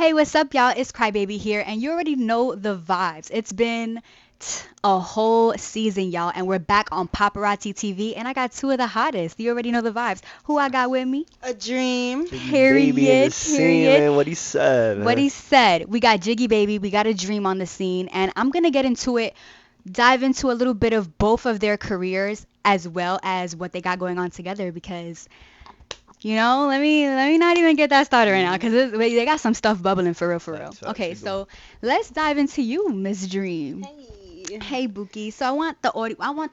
Hey, what's up, y'all? It's Crybaby here, and you already know the vibes. It's been a whole season, y'all, and we're back on Paparazzi TV, and I got two of the hottest. You already know the vibes. Who I got with me? A dream. Jiggy Baby in the Period, scene, period. man. What he said, What man. he said. We got Jiggy Baby, we got A Dream on the scene, and I'm gonna get into it, dive into a little bit of both of their careers as well as what they got going on together because let me not even get that started right now Mhm. because they got some stuff bubbling for real, for real. Facts, facts. Okay, Keep going. so let's dive into you, Miss Dream. Hey. Hey, Buki. So I want the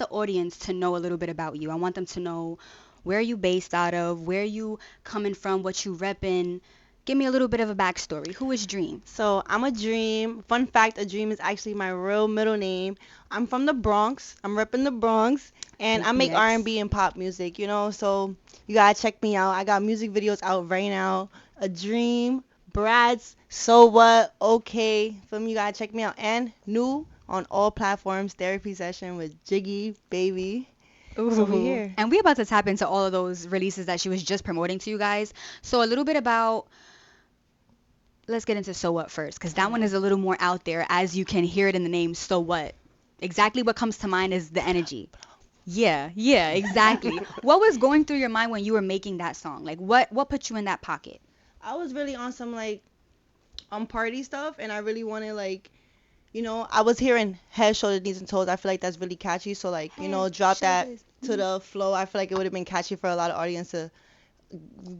audience to know a little bit about you. I want them to know where you based out of, where you coming from, what you repping. Give me a little bit of a backstory. Who is Dream? So I'm a dream. Fun fact, a dream is actually my real middle name. I'm from the Bronx. I'm repping the Bronx, and I make R&B and APX. B and pop music. So you gotta check me out. I got music videos out right now. A dream, Bratz, so what? Okay, you gotta check me out. And new on all platforms, therapy session with Jiggy Baby. So we Ooh. here. And we about to tap into all of those releases that she was just promoting to you guys. So a little bit about let's get into So What first, because that one is a little more out there, as you can hear it in the name, So What. Exactly what comes to mind is the energy. Yeah, yeah, exactly. What was going through your mind when you were making that song? Like, what put you in that pocket? I was really on some party stuff, and I really wanted I was hearing head, shoulders, knees, and toes. I feel like that's really catchy. So Head, drop that shoulders. to the flow. I feel like it would have been catchy for a lot of audience to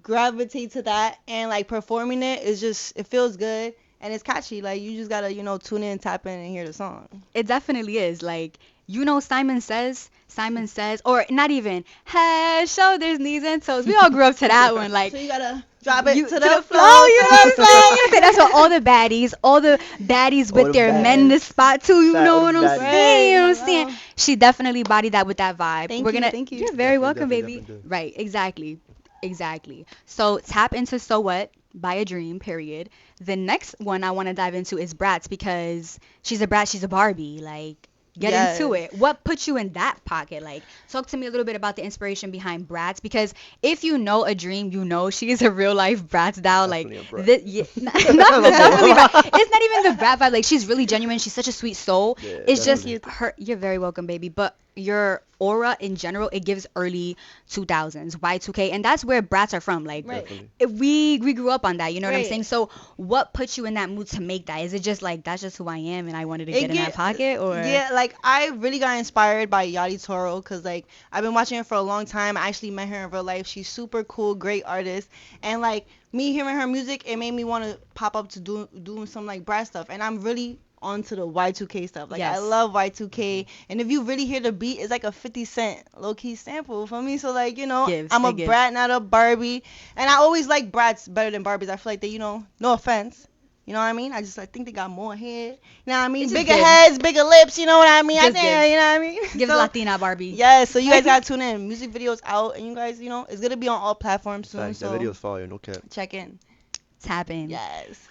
gravitate to that, and performing it is just it feels good and it's catchy. Like you just gotta tune in, tap in, and hear the song. It definitely is. Like, Simon says, or not even head, shoulders, knees, and toes. We all grew up to that one. Like, So you gotta drop it you to to the the flow, flow, you to know the what I'm saying? You know what I'm saying? flow. That's what all the baddies All with the their men in the baddest. spot too, you Fat, know all what the I'm baddies. saying? You Right, know what I'm saying? hello. She definitely bodied that with that vibe. Thank We're you, gonna thank you. You're very Definitely, welcome, definitely, baby. definitely do. Right, exactly. Exactly. So tap into So What by A Dream, period. The next one I want to dive into is Bratz because she's a brat, she's a Barbie. Like, get into Yes. it. What put you in that pocket? Like, talk to me a little bit about the inspiration behind Bratz because if you know A Dream, you know she is a real life Bratz doll. Like, Definitely a brat. yeah, not the definitely brat. It's not even the brat vibe. Like, she's really genuine. She's such a sweet soul. Yeah, It's Thank just definitely. you. her. You're very welcome, baby. But your aura in general, it gives early 2000s Y2K, and that's where brats are from. Like, Right. Definitely. we grew up on that. You know what I'm Right. saying? So what put you in that mood to make that? Is it just like that's just who I am and I wanted to It get in that get pocket, or Yeah, I really got inspired by Yachty Toro because I've been watching her for a long time. I actually met her in real life. She's super cool, great artist, and me hearing her music, it made me want to pop up to doing some brat stuff. And I'm really onto the Y2K stuff. I yes, love Y2K, and if you really hear the beat, it's like a 50 Cent low key sample for me. So gives I'm a it gives. brat, not a Barbie, and I always like brats better than Barbies. I feel like they, no offense. You know what I mean? I think they got more head. You know what I It mean? just Bigger gives. heads, bigger lips. You know what I mean? I Just think gives. you know what I mean. Gives So Latina Barbie. yeah, so you guys gotta tune in. Music videos out, and you guys, it's gonna be on all platforms soon. Facts. That So video's fire, no cap. check in. Tap in. Yes.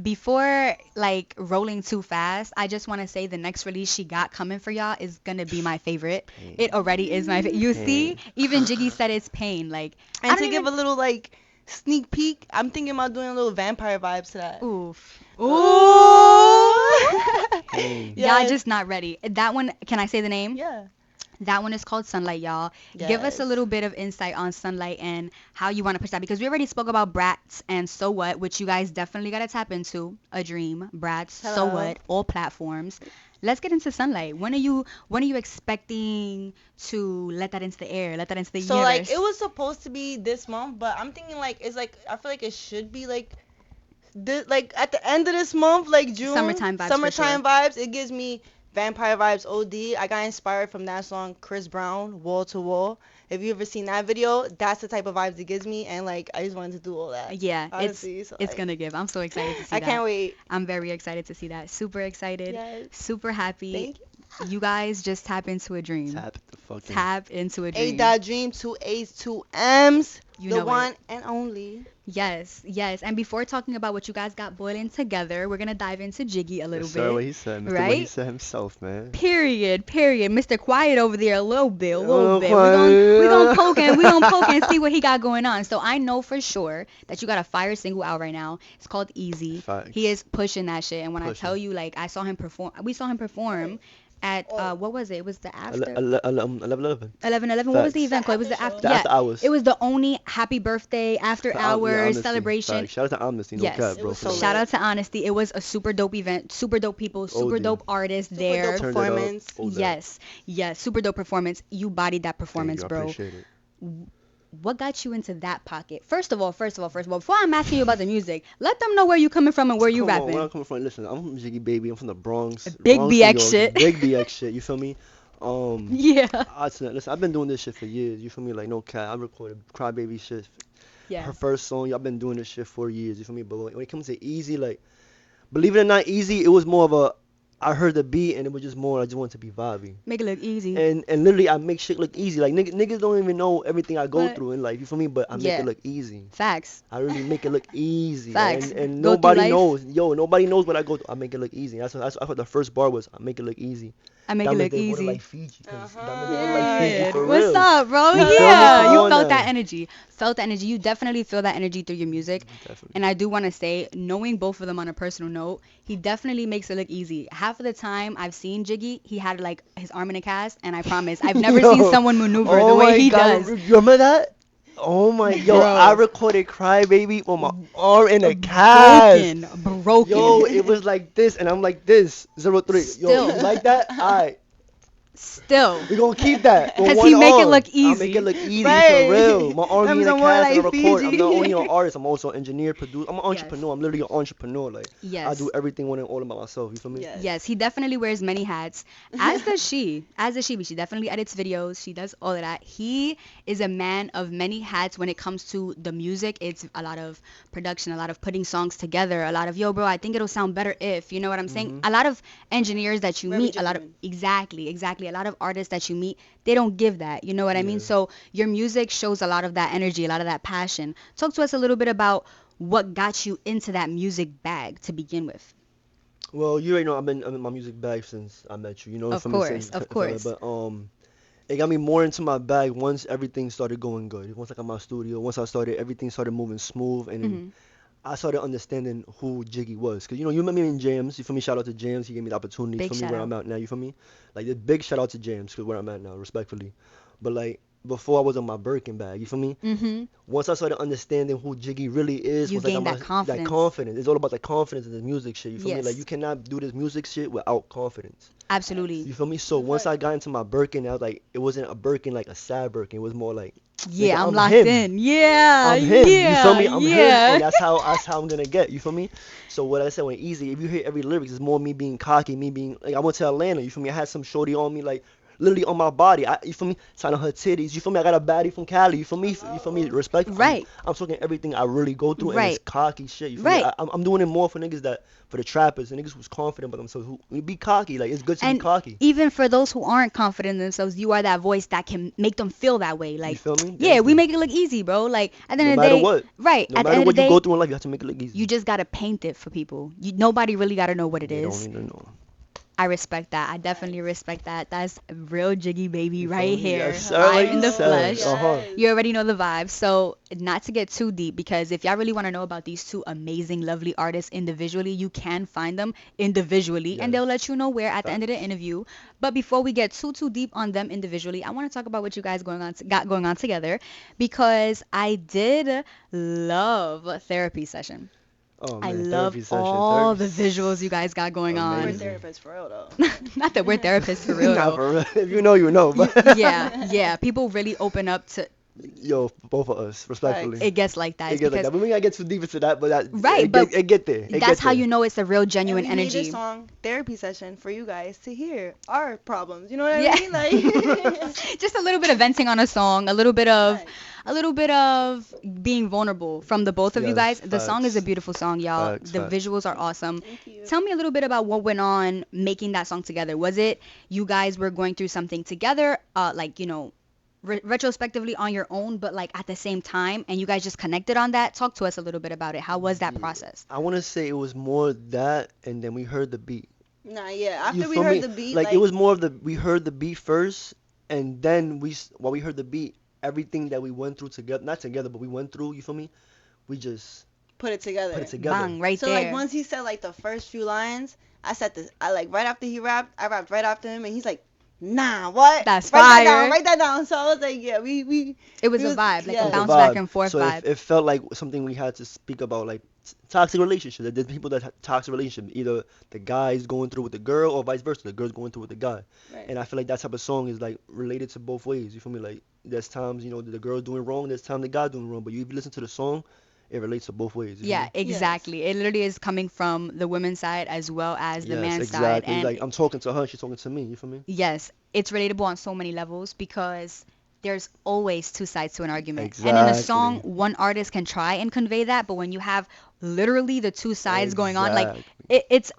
Before like rolling too fast, I just want to say the next release she got coming for y'all is gonna be my favorite. Pain. It already is my favorite. You see, Pain. even Jiggy said it's pain. Like, I And don't to give even. a little sneak peek, I'm thinking about doing a little vampire vibes to that. Oof. Ooh. Pain. Y'all Yes. just not ready. That one, can I say the name? Yeah. That one is called Sunlight, y'all. Give us a Yes. little bit of insight on Sunlight and how you want to push that because we already spoke about Brats and So What, which you guys definitely got to tap into. A Dream, Brats, So Hello. What, all platforms. Let's get into Sunlight. When are you expecting to let that into the air, let that into the So universe? it was supposed to be this month, but I'm thinking it's I feel like it should be at the end of this month, June. Summertime vibes for sure. Summertime vibes. It gives me vampire vibes. OD. I got inspired from that song, Chris Brown, Wall to Wall. If you ever seen that video, that's the type of vibes it gives me, and I just wanted to do all that. Yeah, Honestly, so it's gonna give. I'm so excited to see I that. can't wait. I'm very excited to see that. Super excited. Yes. Super happy. Thank You guys just tap into a dream. Tap the fucking. Tap into a A dream. dot dream, two A's, two M's. You The know it. one and only. Yes, yes. And before talking about what you guys got boiling together, we're gonna dive into Jiggy a Yes, little sir. What bit, he said, Mr. What he right? said himself, man. Period, period. Mr. Quiet over there a little bit, a little Oh, bit. We gonna poke and we gonna poke and quiet. see what he got going on. So I know for sure that you got a fire single out right now. It's called Easy. He Facts. is pushing that shit. And when I tell Pushing. you, like, I saw him perform, we saw him perform at Oh, what was it? It was the Ele- after. ele- ele- 11, 11:11. What was the Facts. the event called? It was after the show. after. The Yeah, after it hours. was the only happy birthday after Yeah, hours honesty. celebration. Facts. Shout out to honesty. No Yes. cap, It bro. was For so real. Shout lit. out to Honesty. It was a super dope event, super dope people, super OD. dope artists Super dope there. Turned it up. performance. All that. Yes, yes, super dope performance. You bodied that Thank performance, you. I bro. appreciate it. What got you into that pocket? First of all, before I'm asking you about the music, let them know where you coming from and where you Come on, where I'm rapping. coming from? Listen, I'm from Jiggy Baby. I'm from the Bronx, Big New BX York. shit. Big BX shit. You feel me? Um, Yeah. listen, I've been doing this shit for years. You feel me? Like no cap. I recorded Crybaby shit. Yeah. Her first song. Y'all been doing this shit for years. You feel me? But when it comes to Easy, like believe it or not, Easy, it was more of a. I heard the beat and it was just more. I just wanted to be vibey. Make it look easy. And literally I make shit look easy. Like niggas don't even know everything I go But through in life. You feel me? But I make yeah, it look easy. facts. I really make it look easy. Facts. And Go through nobody life. knows. Yo, nobody knows what I go through. I make it look easy. I thought the first bar was I make it look easy. I make That it means look they water like easy. Fiji. 'Cause that means they water like Fiji Yeah. for What's real. up, bro? You feel me? Yeah. Come You on felt now. that energy. Felt the energy. You definitely feel that energy through your music. Definitely. And I do want to say, knowing both of them on a personal note, he definitely makes it look easy. Half of the time I've seen Jiggy, he had like his arm in a cast, and I promise I've never seen Yo. someone maneuver the Oh way my he God. does. You remember that? Oh my. Yo, I Bro, recorded Crybaby on my arm in a cast. broken, Yo, broken. it was like this, and I'm like this. 03. Yo, you Still, like that? Alright. still, We gonna keep that on cause one he make it arm. look I'll make it easy. look easy Right. for real. My arm Them be in a some more cast and I like record. I'm not only Fiji. an artist, I'm also an engineer, producer. I'm an Yes, entrepreneur. I'm literally an entrepreneur. Like I do yes. everything one and all about myself. You feel me? Yes. Yes, he definitely wears many hats. As does she. As does she. She definitely edits videos. She does all of that. He is a man of many hats when it comes to the music. It's a lot of production, a lot of putting songs together, a lot of, yo, bro, I think it'll sound better if, you know what I'm saying? Mhm. A lot of engineers that you Very meet, a lot of, genuine. exactly, exactly. A lot of artists that you meet, they don't give that. You know what I mean? Yeah. So your music shows a lot of that energy, a lot of that passion. Talk to us a little bit about what got you into that music bag to begin with. Well, you already know I'm in my music bag since I met you. You know, Of from the course, same of fella. course. But it got me more into my bag once everything started going good. Once I got my studio, once I started, everything started moving smooth, and then Hmm. I started understanding who Jiggy was. Cause you met me in James. You feel me? Shout out to James. He gave me the opportunity. You Big feel me? shout Where out. I'm at now. You feel me? Like the big shout out to James. Cause where I'm at now, respectfully. But like before, I was on my Birkin bag. You feel me? Hmm. Once I started understanding who Jiggy really is, You once I got gain my that that confidence. confidence. It's all about the confidence in this music shit. You feel me? Like you Yes, cannot do this music shit without confidence. absolutely. You feel me? So That's once I right. got into my Birkin, I was like, it wasn't a Birkin like a sad Birkin. It was more like, nigga, Yeah, I'm I'm locked him. in. Yeah, I'm him. You feel yeah, me? I'm him, yeah. and that's how I'm gonna get. You feel me? So what I said when easy, if you hear every lyrics, it's more me being cocky, me being like I went to Atlanta. You feel me? I had some shorty on me, like literally on my body. You feel me? Signing her titties. You feel me? I got a baddie from Cali. You feel me? You feel me? Respect. Right, I'm talking everything I really go through, and it's right, cocky shit. You feel me? right. I'm doing it more for niggas for the trappers, and niggas who's confident about themselves, who be cocky. Like it's good to be And cocky. even for those who aren't confident in themselves, you are that voice that can make them feel that way. You Like, feel me? yeah, we Definitely. make it look easy, bro. Like, at the No end of the matter day, what. right, No at the matter end of what the you go day, through in life, you have to make it look you easy. just gotta paint it for people. Nobody really gotta know what it They don't is. need to know. I respect that. I definitely respect that. That's real Jiggy Baby You feel right me? here, Yes, sir. live Like in you the said. flesh. Uh-huh. You Yes. already know the vibe. So, not to get too deep, because if y'all really want to know about these two amazing, lovely artists individually, you can find them individually, and they'll Yes. let you know where at the end of the Facts. interview. But before we get too deep on them individually, I want to talk about what you guys got going on together, because I did love therapy session. Oh I man, love therapy session. all Therapy. the visuals you guys got going We're on. Amazing. therapists for real though. Not that we're therapists for real Not though. for real. If you know, you know. But Yeah, yeah. People really open up to yo, both of us, respectfully. Facts. it gets like that. It It's gets like because that. We ain't gotta get too deep into that, but right, it but get, it get there. It that's get how there. you know it's a real And genuine we made this energy. song therapy session for you guys to hear our problems. You know what I Yeah. mean? Like Just a little bit of venting on a song, a little bit of Right. being vulnerable from the both of you Yes, guys. The song is a facts. beautiful song, y'all. Facts, The facts. visuals are awesome. Thank you. Tell me a little bit about what went on making that song together. Was it you guys were going through something together, like, retrospectively on your own, but like at the same time, and you guys just connected on that? Talk to us a little bit about it. How was that Yeah. process? I want to say it was more that, and then we heard the beat. Nah, yeah. You After we feel heard me? the beat, Like it like was more of the we heard the beat first, and then while we heard the beat, everything that we went through together, not together, but we went through. You feel me? We just put it put together. it together. Bang, right So like there. once he said like the first few lines, I said this. I like right after he rapped, I rapped right after him, and he's like, "Nah, what? That's Write that down, fire. write that down." So I was like, "Yeah, we It was we a was vibe, like It a was a yes." bounce back vibe. and forth So vibe. it felt like something we had to speak about, like toxic relationship. There's people that have toxic relationship. Either the guy's going through with the girl or vice versa. The girl's going through with the guy. Right. And I feel like that type of song is like related to both ways. You feel me? Like there's times the girl's doing wrong. There's times the guy doing wrong. But if you listen to the song, it relates to both ways. You feel Yeah, me? Yes. exactly. It literally is coming from the women's side as well as the Yes, man's side. exactly. And Like I'm talking to her, she's talking to me. You feel me? yes, it's relatable on so many levels because there's always two sides to an argument. And in a song, Exactly. one artist can try and convey that, but when you have literally the two sides going on, like Exactly. it's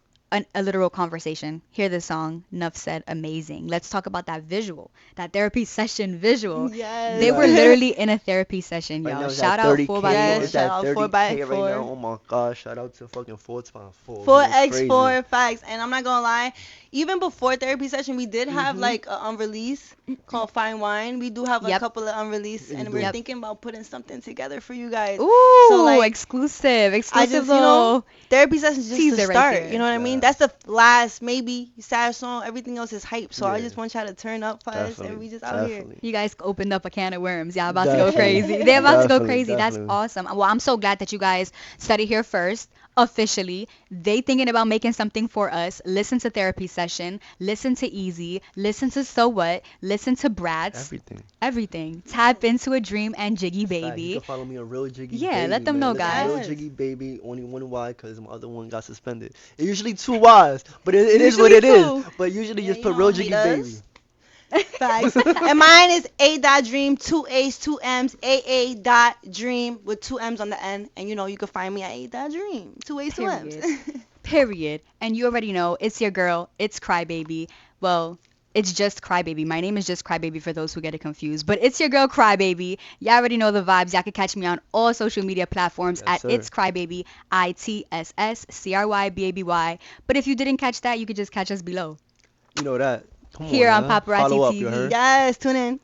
a literal conversation. Hear the song, Nuff said, amazing. Let's talk about that visual, that therapy session visual. They were Yes. Yes. literally in a therapy session, Right y'all. now it's at Shout out 4 by 4 30K. Yes. It's Shout at out 30K right now. 4x4. Oh my gosh. Shout out to fucking 4x4. Four It's X crazy. 4 facts, and I'm not gonna lie. Even before therapy session, we did have Mhm. like an unreleased called Fine Wine. We do have a Yep. couple of unreleased, Yeah, you and we're do. Yep. thinking about putting something together for you guys. So Ooh, like, exclusive, I exclusive just little therapy sessions just to teaser right start. You there. know what I mean? Yeah. That's the last maybe sad song. Everything else is hype. So I Yeah. just want y'all to turn up for us, and Definitely. we just out here. Definitely. You guys opened up a can of worms. Y'all about to go Definitely. crazy. They're about to go Definitely. crazy. That's Definitely. awesome. Well, I'm so glad that you guys studied here first. Officially, they thinking about making something for us. Listen to therapy session. Listen to Easy. Listen to So What. Listen to Bratz. Everything. Everything. Tap into A Dream and Jiggy Fact. You can Baby. follow me on Real Jiggy Yeah, let Baby, them man. know, Listen, guys. Real Yes. Jiggy Baby, only one Y because my other one got suspended. It's usually two Y's, but it is what Usually it is. two. But usually Yeah, just you put don't Real hate Jiggy us. Baby. Facts. And mine is A.Dream, two A's, two M's, A.Dream with two M's on the end. And you can find me at A.Dream, two A's, two M's. Period. Period. And you already know it's your girl. It's Crybaby. Well, it's just Crybaby. My name is just Crybaby for those who get it confused. But it's your girl Crybaby. Y'all already know the vibes. Y'all can catch me on all social media platforms Yes, at sir. It's Crybaby, ITSSCRYBABY. But if you didn't catch that, you could just catch us below. You know that. Come on, Here on now. Paparazzi Follow up, you TV. heard? Yes, tune in.